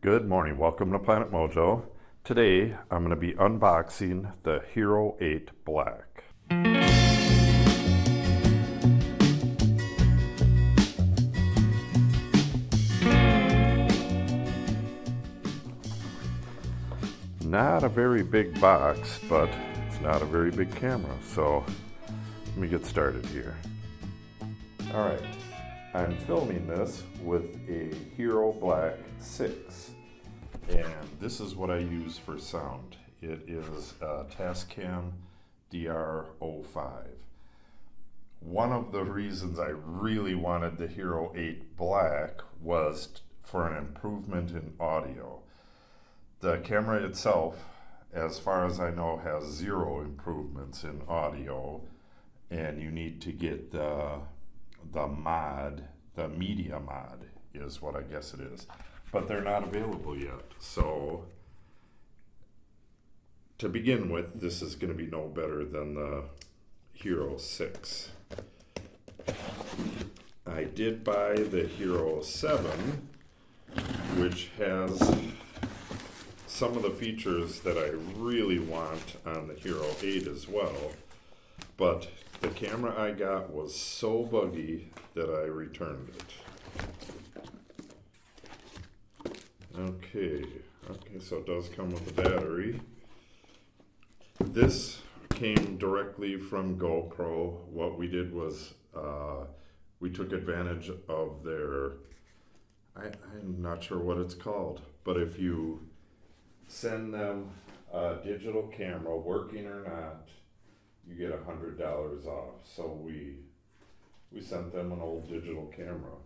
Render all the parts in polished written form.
Good morning, welcome to Planet Mojo. Today I'm going to be unboxing the Hero8 Black. Not a very big box, but it's not a very big camera, so let me get started here. Alright, I'm filming this with a Hero Black 6. And this is what I use for sound. It is a Tascam DR05. One of the reasons I really wanted the Hero8 Black was for an improvement in audio. The camera itself, as far as I know, has zero improvements in audio, and you need to get the mod, the media mod is what I guess it is. But they're not available yet. So to begin with, this is going to be no better than the Hero 6. I did buy the Hero 7, which has some of the features that I really want on the Hero 8 as well. But the camera I got was so buggy that I returned it. Okay, so it does come with a battery. This came directly from GoPro. What we did was we took advantage of their, I'm not sure what it's called, but if you send them a digital camera, working or not, you get $100 off. So we sent them an old digital camera.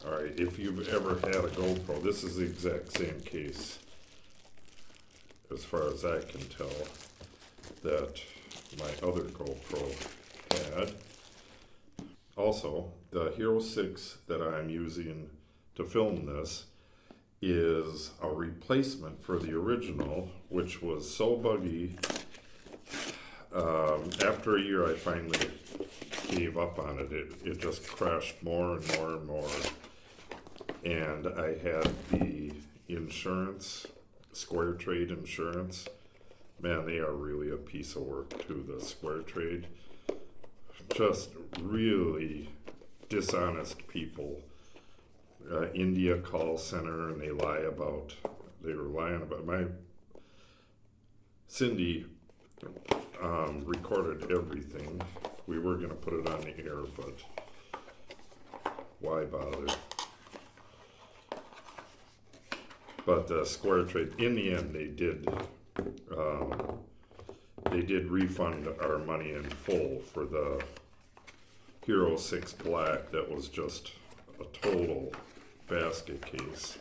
Alright, if you've ever had a GoPro, this is the exact same case, as far as I can tell, that my other GoPro had. Also, the Hero 6 that I'm using to film this is a replacement for the original, which was so buggy. After a year I finally gave up on it. It just crashed more and more and more. And I had the insurance, Square Trade insurance. Man, they are really a piece of work too, the Square Trade. Just really dishonest people. India call center, and they were lying about Cindy recorded everything. We were going to put it on the air, but why bother? But the Square Trade, in the end, they did refund our money in full for the Hero 6 Black. That was just a total basket case.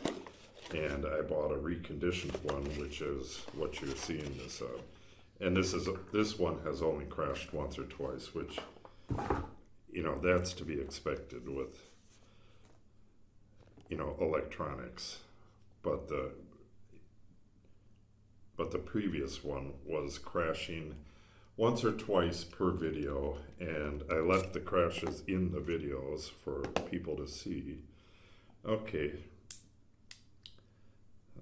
And I bought a reconditioned one, which is what you're seeing this of. And this one has only crashed once or twice, which, you know, that's to be expected with, you know, electronics. But the previous one was crashing once or twice per video, and I left the crashes in the videos for people to see. Okay,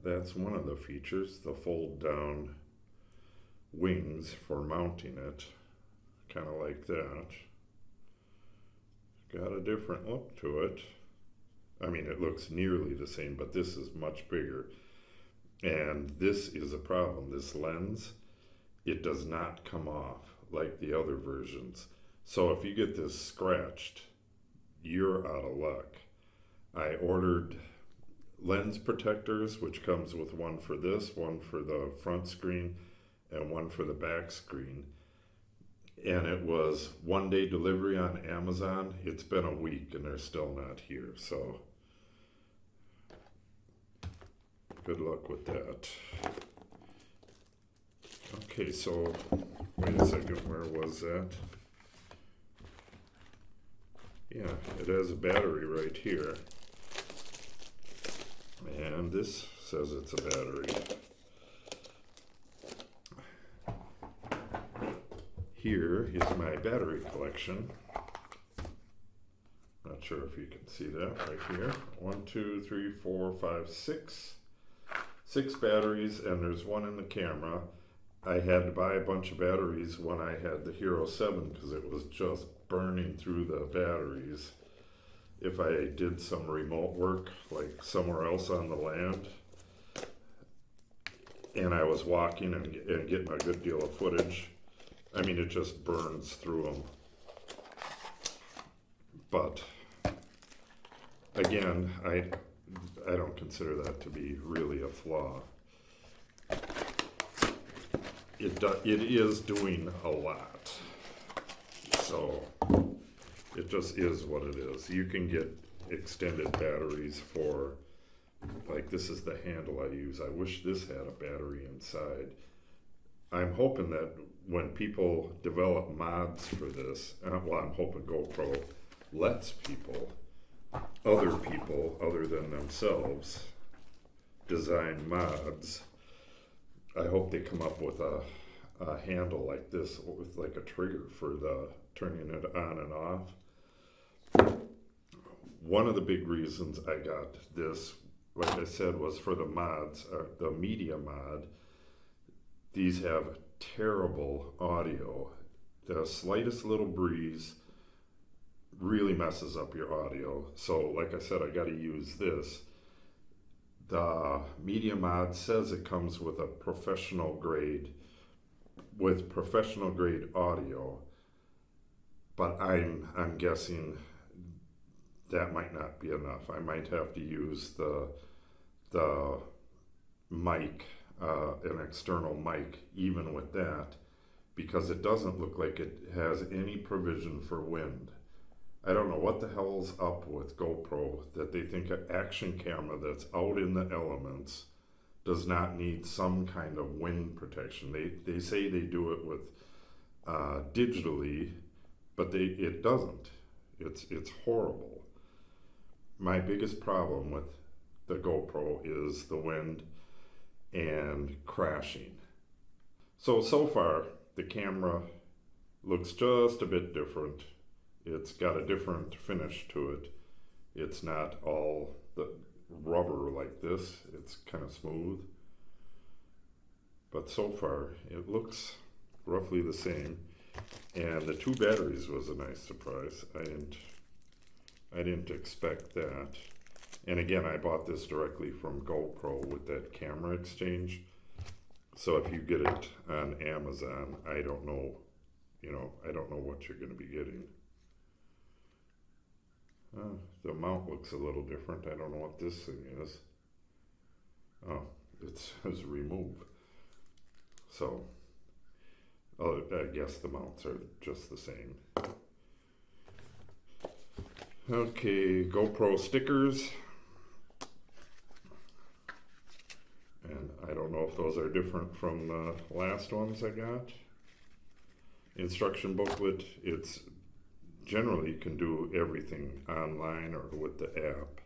that's one of the features, the fold down wings for mounting it, kind of like that. Got a different look to it. I mean, it looks nearly the same, but this is much bigger. And this is a problem. This lens, it does not come off like the other versions. So if you get this scratched, you're out of luck. I ordered lens protectors, which comes with one for this, one for the front screen, and one for the back screen. And it was 1-day delivery on Amazon. It's been a week and they're still not here, so good luck with that. Okay, so wait a second, where was that? Yeah, it has a battery right here. And this says it's a battery. Here is my battery collection. Not sure if you can see that right here. 1, 2, 3, 4, 5, 6. 6 batteries, and there's one in the camera. I had to buy a bunch of batteries when I had the Hero7 because it was just burning through the batteries. If I did some remote work, like somewhere else on the land, and I was walking and getting a good deal of footage, I mean, it just burns through them. But again, I don't consider that to be really a flaw. It is doing a lot, so it just is what it is. You can get extended batteries for, like, this is the handle I use. I wish this had a battery inside. I'm hoping that when people develop mods for this, well, I'm hoping GoPro lets people, other than themselves, design mods. I hope they come up with a handle like this with like a trigger for the turning it on and off. One of the big reasons I got this, like I said, was for the mods, the media mod. These have terrible audio. The slightest little breeze really messes up your audio. So like I said, I got to use this. The media mod says it comes with a professional grade audio, but I'm guessing that might not be enough. I might have to use the mic, an external mic, even with that, because it doesn't look like it has any provision for wind. I don't know what the hell's up with GoPro that they think an action camera that's out in the elements does not need some kind of wind protection. They say they do it with digitally, but it doesn't. It's horrible. My biggest problem with the GoPro is the wind and crashing. So far, the camera looks just a bit different. It's got a different finish to it. It's not all the rubber like this. It's kind of smooth. But so far, it looks roughly the same. And the 2 batteries was a nice surprise. I didn't expect that. And again, I bought this directly from GoPro with that camera exchange. So if you get it on Amazon, I don't know, I don't know what you're going to be getting. The mount looks a little different. I don't know what this thing is. Oh, it says remove. So, I guess the mounts are just the same. Okay, GoPro stickers. And I don't know if those are different from the last ones I got. Instruction booklet. It's generally you can do everything online or with the app.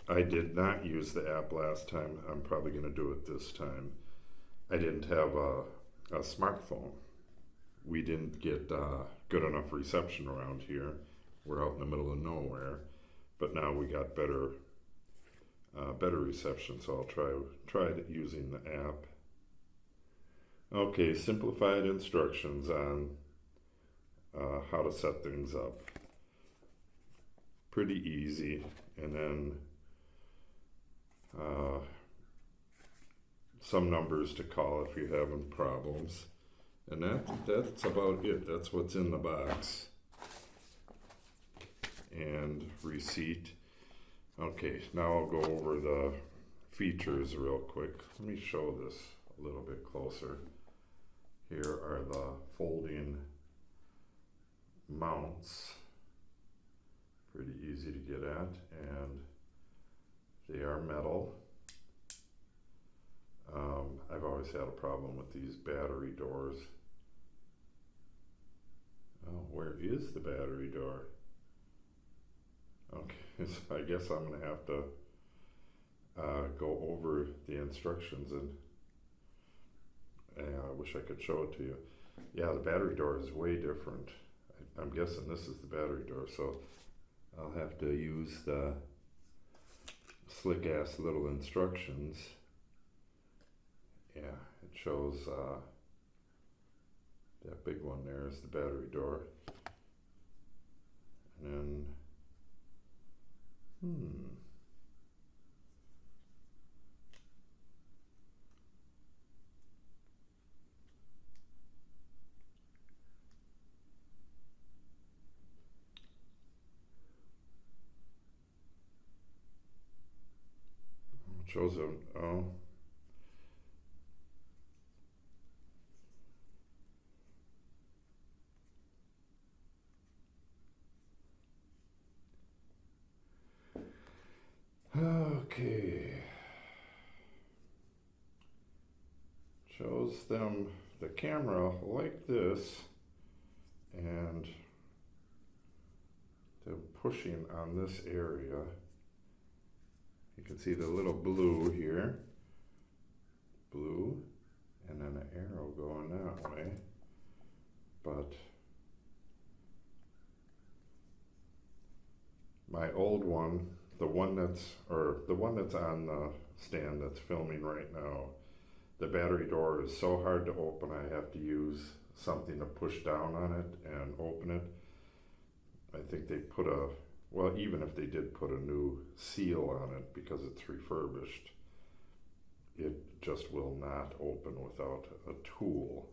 I did not use the app last time. I'm probably going to do it this time. I didn't have a smartphone. We didn't get good enough reception around here. We're out in the middle of nowhere, but now we got better reception, so I'll try using the app. Okay, simplified instructions on how to set things up. Pretty easy. And then some numbers to call if you're having problems. And that's about it. That's what's in the box. And receipt. Okay, now I'll go over the features real quick. Let me show this a little bit closer. Here are the folding mounts. Pretty easy to get at, and they are metal. I've always had a problem with these battery doors. Oh, where is the battery door? Okay, so I guess I'm going to have to go over the instructions, and I wish I could show it to you. Yeah, the battery door is way different. I'm guessing this is the battery door. So I'll have to use the slick ass little instructions. Yeah, it shows that big one there is the battery door. And then, shows a, oh. Okay. Shows them the camera like this, and they're pushing on this area. You can see the little blue here, blue, and then an arrow going that way. But my old one, the one that's on the stand that's filming right now, the battery door is so hard to open, I have to use something to push down on it and open it. I think they put a, well, even if they did put a new seal on it because it's refurbished, it just will not open without a tool,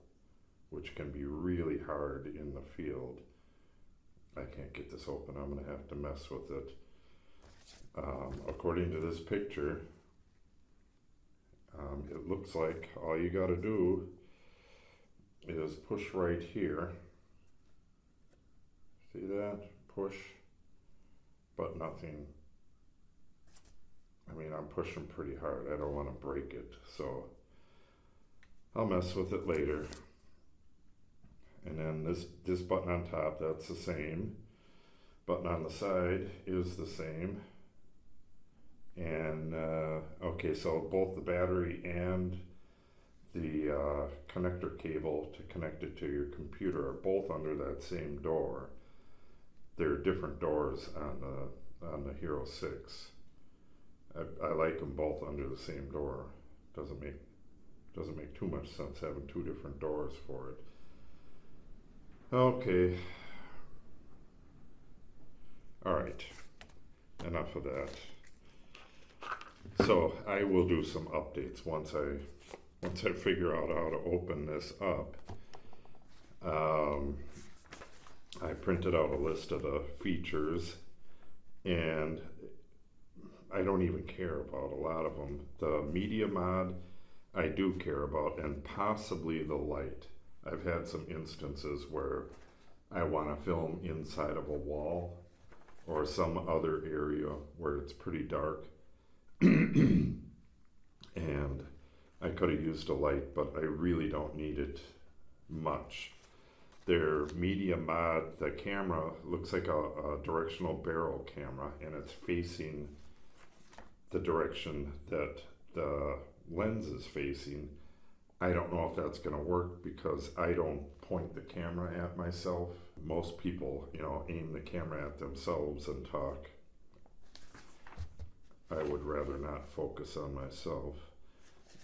which can be really hard in the field. I can't get this open. I'm going to have to mess with it. According to this picture, it looks like all you got to do is push right here. See that? Push, but nothing. I mean, I'm pushing pretty hard. I don't want to break it, so I'll mess with it later. And then this button on top, that's the same. Button on the side is the same. And okay, so both the battery and the connector cable to connect it to your computer are both under that same door. There are different doors on the Hero 6. I like them both under the same door. Doesn't make too much sense having two different doors for it. Okay. All right. Enough of that. So I will do some updates once I figure out how to open this up. I printed out a list of the features, and I don't even care about a lot of them. The media mod I do care about, and possibly the light. I've had some instances where I want to film inside of a wall or some other area where it's pretty dark. And I could have used a light, but I really don't need it much. Their media mod, the camera looks like a directional barrel camera, and it's facing the direction that the lens is facing. I don't know if that's going to work because I don't point the camera at myself. Most people, aim the camera at themselves and talk. I would rather not focus on myself.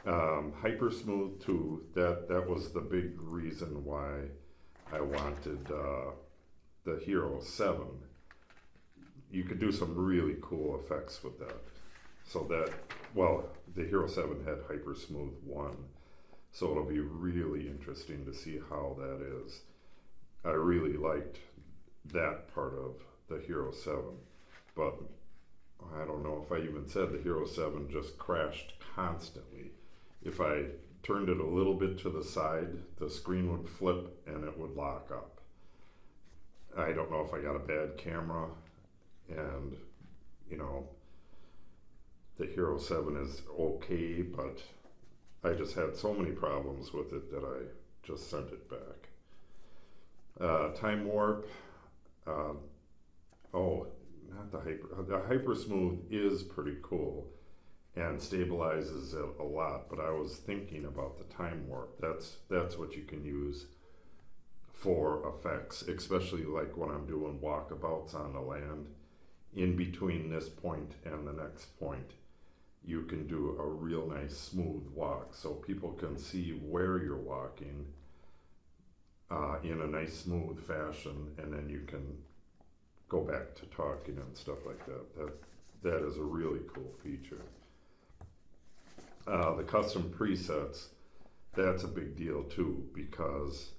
Hyper Smooth too, that was the big reason why I wanted the Hero 7. You could do some really cool effects with that. So that, well, the Hero 7 had Hyper Smooth 1, so it'll be really interesting to see how that is. I really liked that part of the Hero 7, but I don't know if I even said the Hero 7 just crashed constantly. If I turned it a little bit to the side, the screen would flip and it would lock up. I don't know if I got a bad camera, and the Hero 7 is okay, but I just had so many problems with it that I just sent it back. Time warp, not the Hyper Smooth is pretty cool and stabilizes it a lot, but I was thinking about the time warp. That's what you can use for effects, especially like when I'm doing walkabouts on the land in between this point and the next point, you can do a real nice smooth walk so people can see where you're walking in a nice smooth fashion, and then you can go back to talking and stuff like that. That is a really cool feature. The custom presets, that's a big deal too, because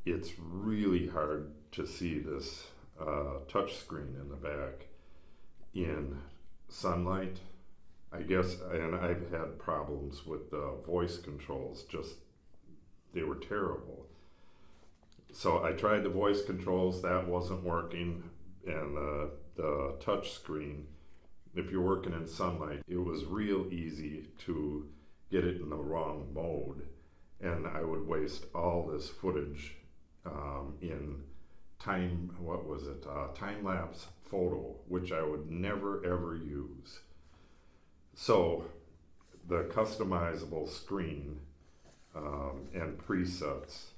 it's really hard to see this touch screen in the back in sunlight, I guess. And I've had problems with the voice controls, just they were terrible. So I tried the voice controls, that wasn't working, and the touch screen, if you're working in sunlight, it was real easy to get it in the wrong mode, and I would waste all this footage in time-lapse photo, which I would never ever use. So the customizable screen and presets,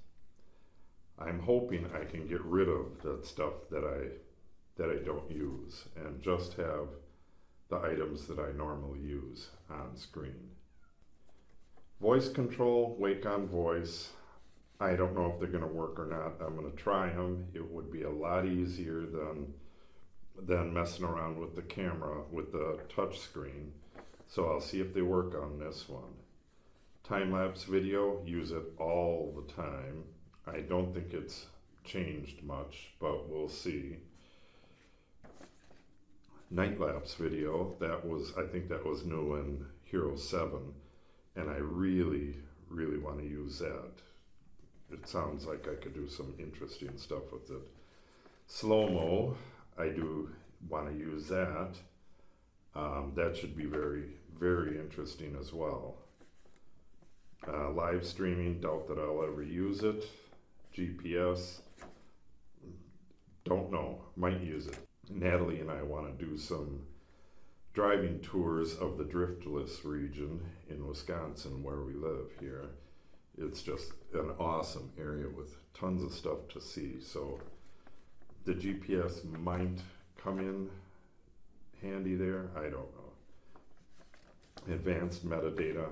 I'm hoping I can get rid of that stuff that I don't use and just have the items that I normally use on screen. Voice control, wake on voice. I don't know if they're going to work or not. I'm going to try them. It would be a lot easier than messing around with the camera with the touch screen. So I'll see if they work on this one. Time-lapse video, use it all the time. I don't think it's changed much, but we'll see. Night-lapse video, I think that was new in Hero7, and I really, really want to use that. It sounds like I could do some interesting stuff with it. Slow-mo, I do want to use that. That should be very, very interesting as well. Live streaming, doubt that I'll ever use it. GPS, don't know, might use it. Natalie and I want to do some driving tours of the driftless region in Wisconsin where we live here. It's just an awesome area with tons of stuff to see. So the GPS might come in handy there. I don't know. Advanced metadata,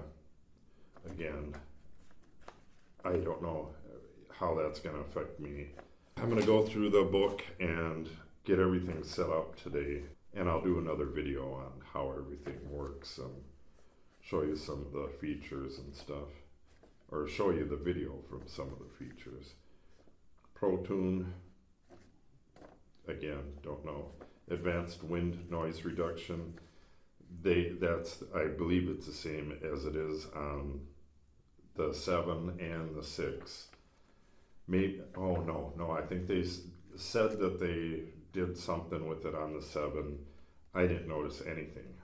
again, I don't know how that's going to affect me. I'm going to go through the book and get everything set up today, and I'll do another video on how everything works and show you some of the features and stuff, or show you the video from some of the features. ProTune, again, don't know. Advanced wind noise reduction, I believe it's the same as it is on the 7 and the 6. Maybe, oh no, I think they said that they did something with it on the 7. I didn't notice anything.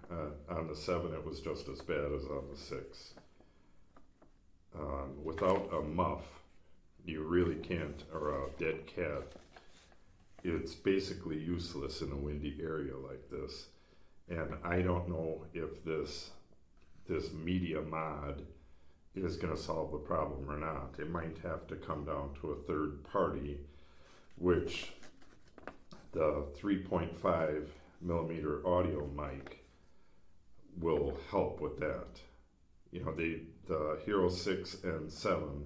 On the 7 it was just as bad as on the 6. Without a muff, you really can't, or a dead cat, it's basically useless in a windy area like this. And I don't know if this media mod is going to solve the problem or not. It might have to come down to a third party, which the 3.5 millimeter audio mic will help with that. You know, the Hero 6 and 7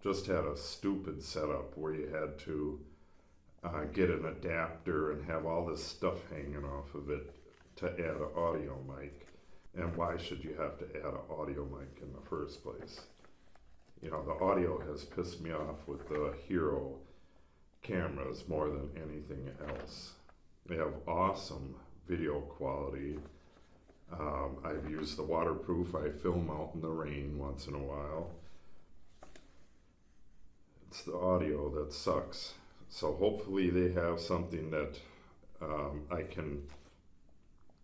just had a stupid setup where you had to get an adapter and have all this stuff hanging off of it to add an audio mic. And why should you have to add an audio mic in the first place? You know, the audio has pissed me off with the Hero cameras more than anything else. They have awesome video quality. I've used the waterproof. I film out in the rain once in a while. It's the audio that sucks. So hopefully they have something that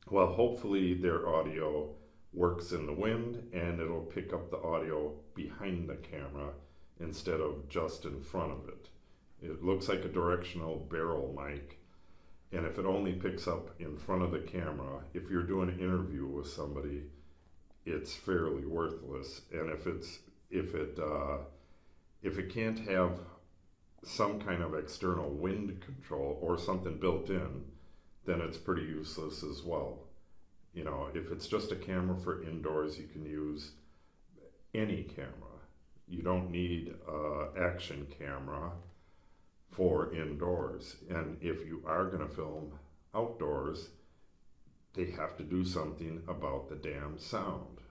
hopefully their audio works in the wind and it'll pick up the audio behind the camera instead of just in front of it. It looks like a directional barrel mic, and if it only picks up in front of the camera, if you're doing an interview with somebody, it's fairly worthless. And if it can't have some kind of external wind control or something built in, then it's pretty useless as well. You know, if it's just a camera for indoors, you can use any camera. You don't need an action camera for indoors. And if you are going to film outdoors, they have to do something about the damn sound.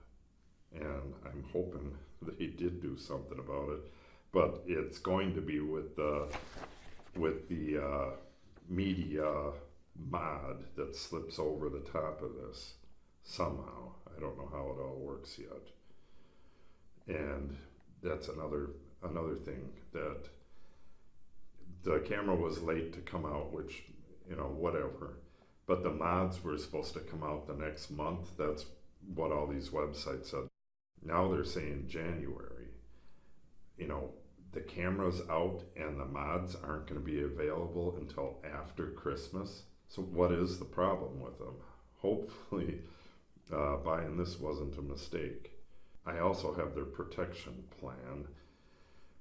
And I'm hoping they did do something about it. But it's going to be with the media mod that slips over the top of this somehow. I don't know how it all works yet. And that's another thing, that the camera was late to come out, which, you know, whatever. But the mods were supposed to come out the next month. That's what all these websites said. Now they're saying January. You know, the camera's out and the mods aren't going to be available until after Christmas. So what is the problem with them? Hopefully buying this wasn't a mistake. I also have their protection plan,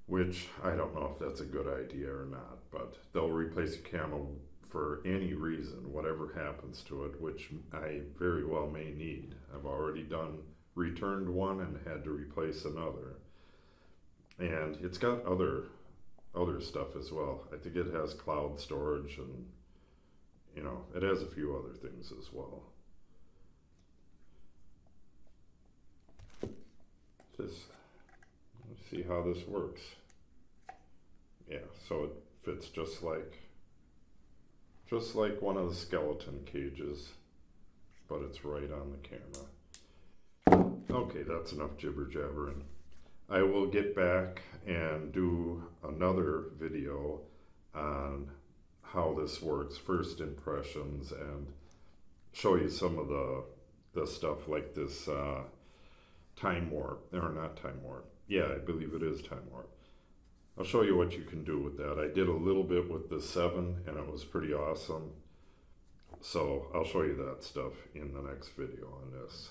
which I don't know if that's a good idea or not, but they'll replace a camera for any reason, whatever happens to it, which I very well may need. I've already returned one and had to replace another. And it's got other stuff as well. I think it has cloud storage, and you know, it has a few other things as well. Let's see how this works. Yeah, so it fits just like one of the skeleton cages, but it's right on the camera. Okay, that's enough jibber jabbering. I will get back and do another video on how this works, first impressions, and show you some of the stuff like this time warp, or not time warp. Yeah, I believe it is time warp. I'll show you what you can do with that. I did a little bit with the 7 and it was pretty awesome. So I'll show you that stuff in the next video on this.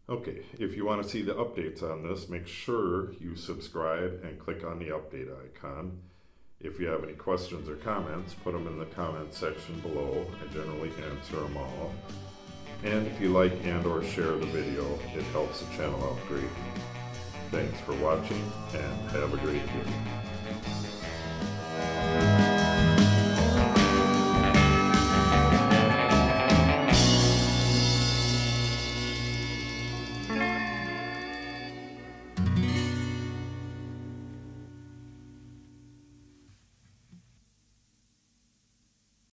Okay, if you want to see the updates on this, make sure you subscribe and click on the update icon. If you have any questions or comments, put them in the comment section below. I generally answer them all. And if you like and or share the video, it helps the channel out greatly. Thanks for watching and have a great day.